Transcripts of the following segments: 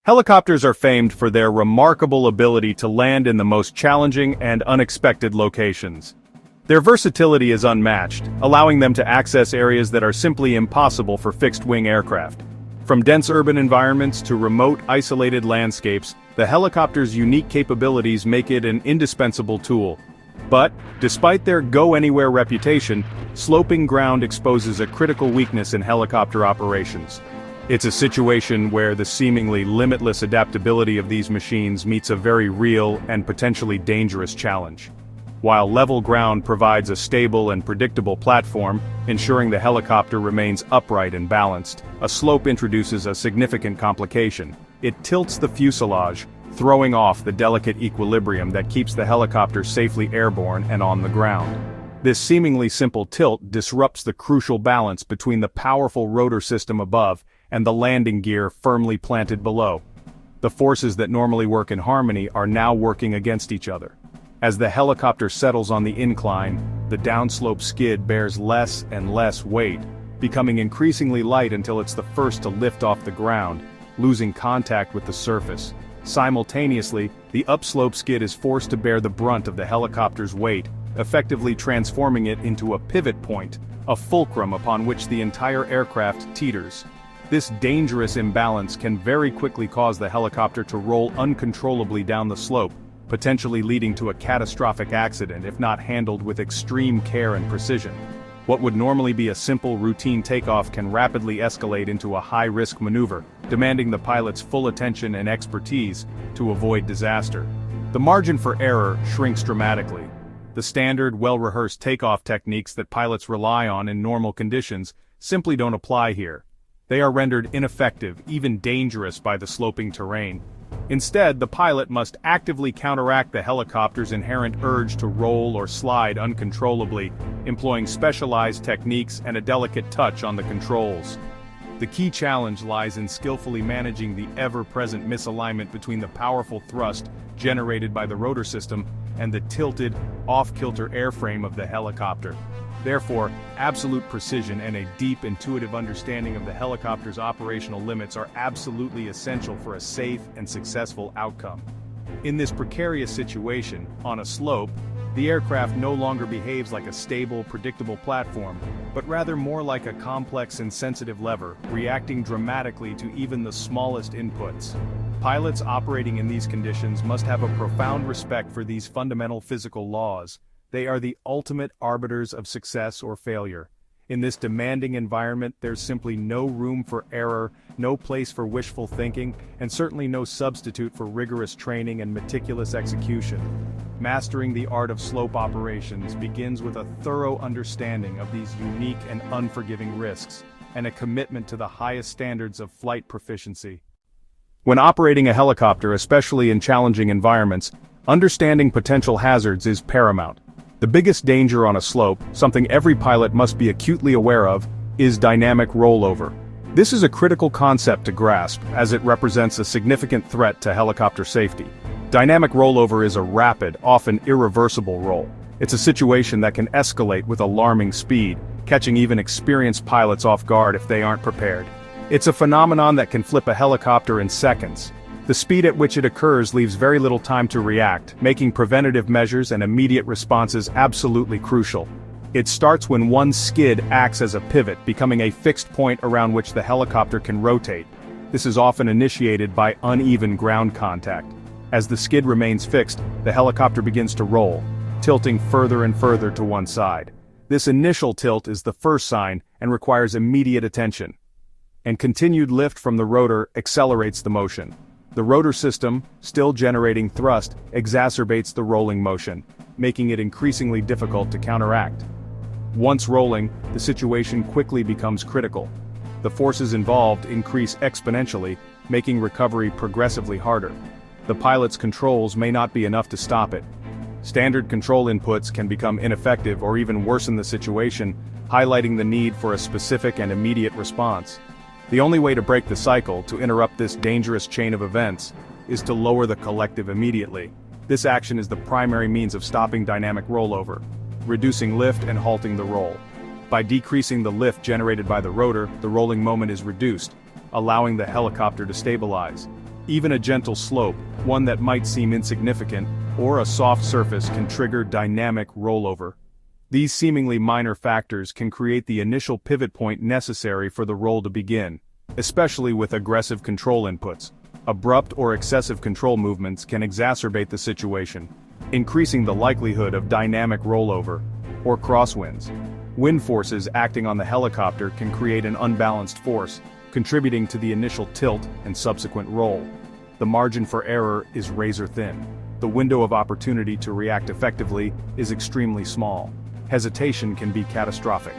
Helicopters are famed for their remarkable ability to land in the most challenging and unexpected locations. Their versatility is unmatched, allowing them to access areas that are simply impossible for fixed-wing aircraft. From dense urban environments to remote, isolated landscapes, the helicopter's unique capabilities make it an indispensable tool. But, despite their go-anywhere reputation, sloping ground exposes a critical weakness in helicopter operations. It's a situation where the seemingly limitless adaptability of these machines meets a very real and potentially dangerous challenge. While level ground provides a stable and predictable platform, ensuring the helicopter remains upright and balanced, a slope introduces a significant complication. It tilts the fuselage, throwing off the delicate equilibrium that keeps the helicopter safely airborne and on the ground. This seemingly simple tilt disrupts the crucial balance between the powerful rotor system above and the landing gear firmly planted below. The forces that normally work in harmony are now working against each other. As the helicopter settles on the incline, the downslope skid bears less and less weight, becoming increasingly light until it's the first to lift off the ground, losing contact with the surface. Simultaneously, the upslope skid is forced to bear the brunt of the helicopter's weight, effectively transforming it into a pivot point, a fulcrum upon which the entire aircraft teeters. This dangerous imbalance can very quickly cause the helicopter to roll uncontrollably down the slope, potentially leading to a catastrophic accident if not handled with extreme care and precision. What would normally be a simple routine takeoff can rapidly escalate into a high-risk maneuver, demanding the pilot's full attention and expertise to avoid disaster. The margin for error shrinks dramatically. The standard, well-rehearsed takeoff techniques that pilots rely on in normal conditions simply don't apply here. They are rendered ineffective, even dangerous by the sloping terrain. Instead, the pilot must actively counteract the helicopter's inherent urge to roll or slide uncontrollably, employing specialized techniques and a delicate touch on the controls. The key challenge lies in skillfully managing the ever-present misalignment between the powerful thrust generated by the rotor system and the tilted, off-kilter airframe of the helicopter. Therefore, absolute precision and a deep intuitive understanding of the helicopter's operational limits are absolutely essential for a safe and successful outcome. In this precarious situation, on a slope, the aircraft no longer behaves like a stable, predictable platform, but rather more like a complex and sensitive lever, reacting dramatically to even the smallest inputs. Pilots operating in these conditions must have a profound respect for these fundamental physical laws. They are the ultimate arbiters of success or failure. In this demanding environment, there's simply no room for error, no place for wishful thinking, and certainly no substitute for rigorous training and meticulous execution. Mastering the art of slope operations begins with a thorough understanding of these unique and unforgiving risks, and a commitment to the highest standards of flight proficiency. When operating a helicopter, especially in challenging environments, understanding potential hazards is paramount. The biggest danger on a slope, something every pilot must be acutely aware of, is dynamic rollover. This is a critical concept to grasp, as it represents a significant threat to helicopter safety. Dynamic rollover is a rapid, often irreversible roll. It's a situation that can escalate with alarming speed, catching even experienced pilots off guard if they aren't prepared. It's a phenomenon that can flip a helicopter in seconds. The speed at which it occurs leaves very little time to react, making preventative measures and immediate responses absolutely crucial. It starts when one skid acts as a pivot, becoming a fixed point around which the helicopter can rotate. This is often initiated by uneven ground contact. As the skid remains fixed, the helicopter begins to roll, tilting further and further to one side. This initial tilt is the first sign and requires immediate attention. And continued lift from the rotor accelerates the motion. The rotor system, still generating thrust, exacerbates the rolling motion, making it increasingly difficult to counteract. Once rolling, the situation quickly becomes critical. The forces involved increase exponentially, making recovery progressively harder. The pilot's controls may not be enough to stop it. Standard control inputs can become ineffective or even worsen the situation, highlighting the need for a specific and immediate response. The only way to break the cycle, to interrupt this dangerous chain of events, is to lower the collective immediately. This action is the primary means of stopping dynamic rollover, reducing lift and halting the roll. By decreasing the lift generated by the rotor, the rolling moment is reduced, allowing the helicopter to stabilize. Even a gentle slope, one that might seem insignificant, or a soft surface can trigger dynamic rollover. These seemingly minor factors can create the initial pivot point necessary for the roll to begin, especially with aggressive control inputs. Abrupt or excessive control movements can exacerbate the situation, increasing the likelihood of dynamic rollover, or crosswinds. Wind forces acting on the helicopter can create an unbalanced force, contributing to the initial tilt and subsequent roll. The margin for error is razor thin. The window of opportunity to react effectively is extremely small. Hesitation can be catastrophic.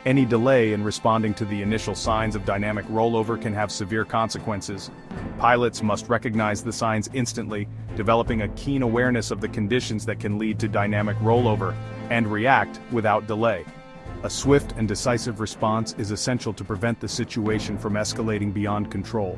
Any delay in responding to the initial signs of dynamic rollover can have severe consequences. Pilots must recognize the signs instantly, developing a keen awareness of the conditions that can lead to dynamic rollover, and react without delay. A swift and decisive response is essential to prevent the situation from escalating beyond control.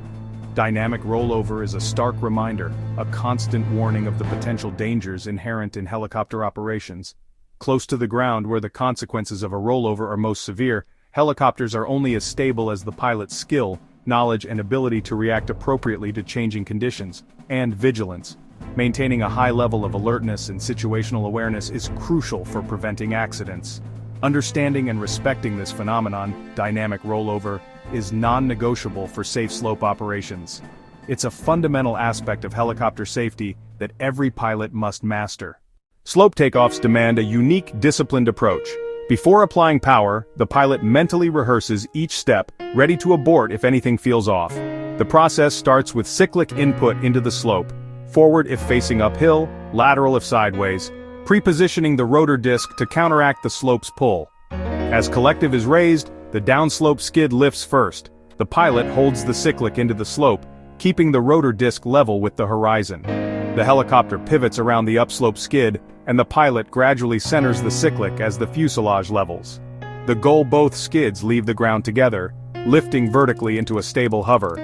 Dynamic rollover is a stark reminder, a constant warning of the potential dangers inherent in helicopter operations. Close to the ground where the consequences of a rollover are most severe, helicopters are only as stable as the pilot's skill, knowledge and ability to react appropriately to changing conditions, and vigilance. Maintaining a high level of alertness and situational awareness is crucial for preventing accidents. Understanding and respecting this phenomenon, dynamic rollover, is non-negotiable for safe slope operations. It's a fundamental aspect of helicopter safety that every pilot must master. Slope takeoffs demand a unique, disciplined approach. Before applying power, the pilot mentally rehearses each step, ready to abort if anything feels off. The process starts with cyclic input into the slope, forward if facing uphill, lateral if sideways, pre-positioning the rotor disc to counteract the slope's pull. As collective is raised, the downslope skid lifts first. The pilot holds the cyclic into the slope, keeping the rotor disc level with the horizon. The helicopter pivots around the upslope skid, and the pilot gradually centers the cyclic as the fuselage levels. The goal: both skids leave the ground together, lifting vertically into a stable hover.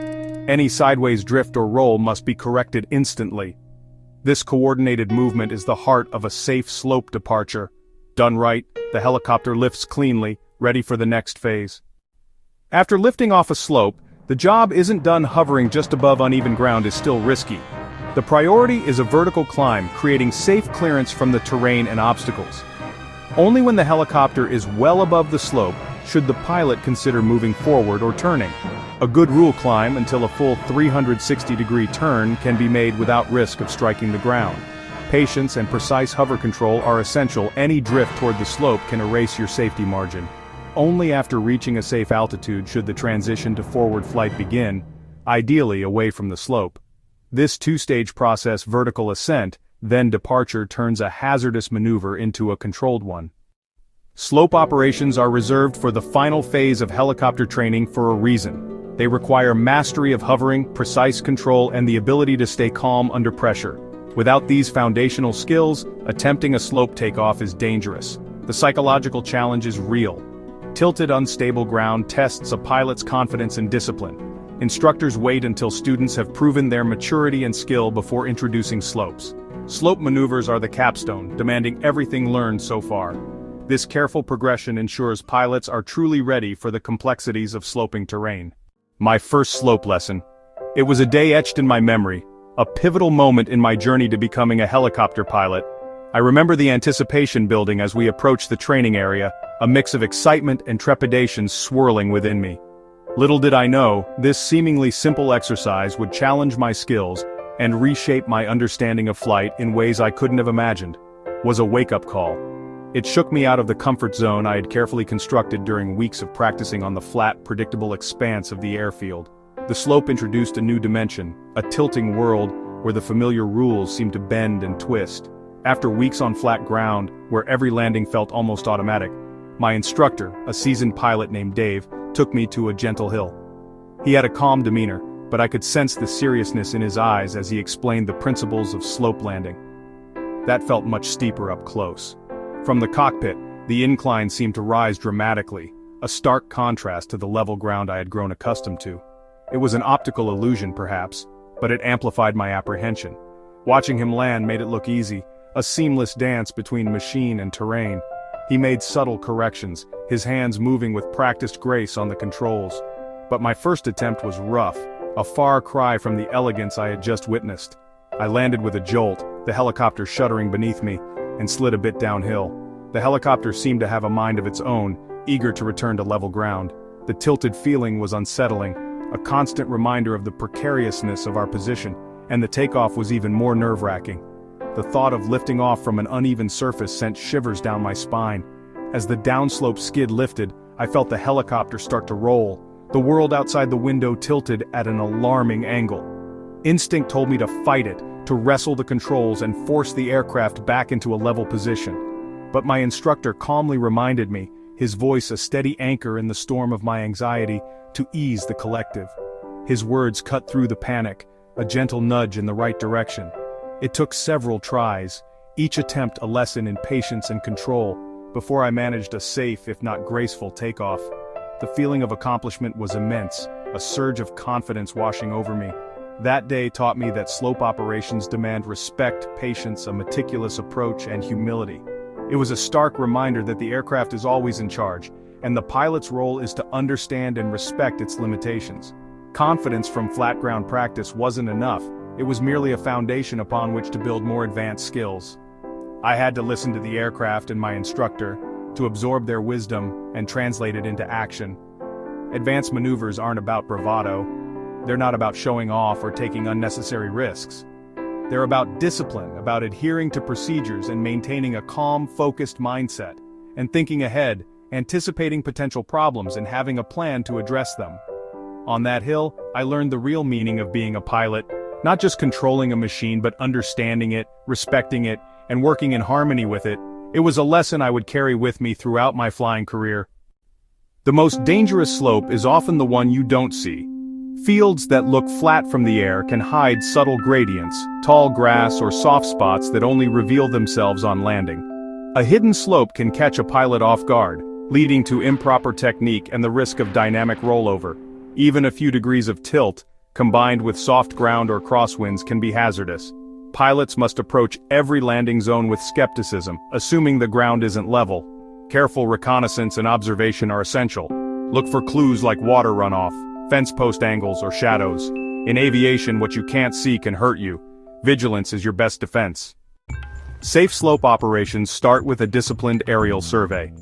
Any sideways drift or roll must be corrected instantly. This coordinated movement is the heart of a safe slope departure. Done right, the helicopter lifts cleanly, ready for the next phase. After lifting off a slope, the job isn't done. Hovering just above uneven ground is still risky. The priority is a vertical climb, creating safe clearance from the terrain and obstacles. Only when the helicopter is well above the slope should the pilot consider moving forward or turning. A good rule: climb until a full 360-degree turn can be made without risk of striking the ground. Patience and precise hover control are essential. Any drift toward the slope can erase your safety margin. Only after reaching a safe altitude should the transition to forward flight begin, ideally away from the slope. This two-stage process, vertical ascent, then departure, turns a hazardous maneuver into a controlled one. Slope operations are reserved for the final phase of helicopter training for a reason. They require mastery of hovering, precise control, and the ability to stay calm under pressure. Without these foundational skills, attempting a slope takeoff is dangerous. The psychological challenge is real. Tilted, unstable ground tests a pilot's confidence and discipline. Instructors wait until students have proven their maturity and skill before introducing slopes. Slope maneuvers are the capstone, demanding everything learned so far. This careful progression ensures pilots are truly ready for the complexities of sloping terrain. My first slope lesson. It was a day etched in my memory, a pivotal moment in my journey to becoming a helicopter pilot. I remember the anticipation building as we approached the training area, a mix of excitement and trepidation swirling within me. Little did I know, this seemingly simple exercise would challenge my skills and reshape my understanding of flight in ways I couldn't have imagined. It was a wake-up call. It shook me out of the comfort zone I had carefully constructed during weeks of practicing on the flat, predictable expanse of the airfield. The slope introduced a new dimension, a tilting world where the familiar rules seemed to bend and twist. After weeks on flat ground, where every landing felt almost automatic, my instructor, a seasoned pilot named Dave, took me to a gentle hill. He had a calm demeanor, but I could sense the seriousness in his eyes as he explained the principles of slope landing. That felt much steeper up close. From the cockpit, the incline seemed to rise dramatically, a stark contrast to the level ground I had grown accustomed to. It was an optical illusion perhaps, but it amplified my apprehension. Watching him land made it look easy, a seamless dance between machine and terrain. He made subtle corrections, his hands moving with practiced grace on the controls. But my first attempt was rough, a far cry from the elegance I had just witnessed. I landed with a jolt, the helicopter shuddering beneath me, and slid a bit downhill. The helicopter seemed to have a mind of its own, eager to return to level ground. The tilted feeling was unsettling, a constant reminder of the precariousness of our position, and the takeoff was even more nerve-wracking. The thought of lifting off from an uneven surface sent shivers down my spine. As the downslope skid lifted, I felt the helicopter start to roll. The world outside the window tilted at an alarming angle. Instinct told me to fight it, to wrestle the controls and force the aircraft back into a level position. But my instructor calmly reminded me, his voice a steady anchor in the storm of my anxiety, to ease the collective. His words cut through the panic, a gentle nudge in the right direction. It took several tries, each attempt a lesson in patience and control, before I managed a safe if not graceful takeoff. The feeling of accomplishment was immense, a surge of confidence washing over me. That day taught me that slope operations demand respect, patience, a meticulous approach, and humility. It was a stark reminder that the aircraft is always in charge, and the pilot's role is to understand and respect its limitations. Confidence from flat ground practice wasn't enough, it was merely a foundation upon which to build more advanced skills. I had to listen to the aircraft and my instructor, to absorb their wisdom and translate it into action. Advanced maneuvers aren't about bravado. They're not about showing off or taking unnecessary risks. They're about discipline, about adhering to procedures and maintaining a calm, focused mindset, and thinking ahead, anticipating potential problems and having a plan to address them. On that hill, I learned the real meaning of being a pilot, not just controlling a machine but understanding it, respecting it, and working in harmony with it. It was a lesson I would carry with me throughout my flying career. The most dangerous slope is often the one you don't see. Fields that look flat from the air can hide subtle gradients, tall grass or soft spots that only reveal themselves on landing. A hidden slope can catch a pilot off guard, leading to improper technique and the risk of dynamic rollover. Even a few degrees of tilt, combined with soft ground or crosswinds, can be hazardous. Pilots must approach every landing zone with skepticism, assuming the ground isn't level. Careful reconnaissance and observation are essential. Look for clues like water runoff, fence post angles, or shadows. In aviation, what you can't see can hurt you. Vigilance is your best defense. Safe slope operations start with a disciplined aerial survey.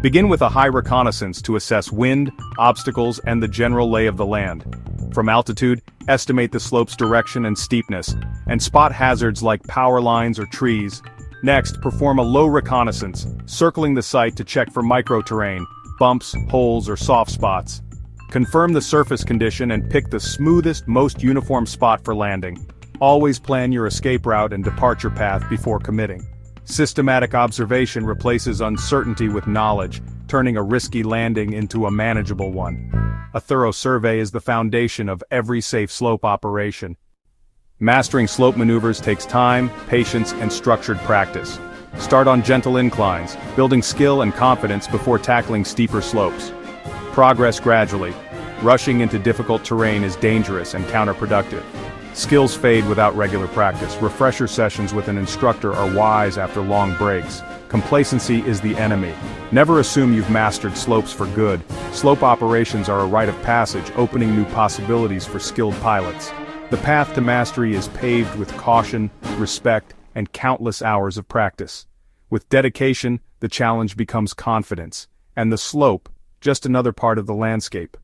Begin with a high reconnaissance to assess wind, obstacles, and the general lay of the land. From altitude, estimate the slope's direction and steepness, and spot hazards like power lines or trees. Next, perform a low reconnaissance, circling the site to check for microterrain, bumps, holes, or soft spots. Confirm the surface condition and pick the smoothest, most uniform spot for landing. Always plan your escape route and departure path before committing. Systematic observation replaces uncertainty with knowledge, turning a risky landing into a manageable one. A thorough survey is the foundation of every safe slope operation. Mastering slope maneuvers takes time, patience, and structured practice. Start on gentle inclines, building skill and confidence before tackling steeper slopes. Progress gradually. Rushing into difficult terrain is dangerous and counterproductive. Skills fade without regular practice. Refresher sessions with an instructor are wise after long breaks. Complacency is the enemy. Never assume you've mastered slopes for good. Slope operations are a rite of passage, opening new possibilities for skilled pilots. The path to mastery is paved with caution, respect, and countless hours of practice. With dedication, the challenge becomes confidence, and the slope, just another part of the landscape.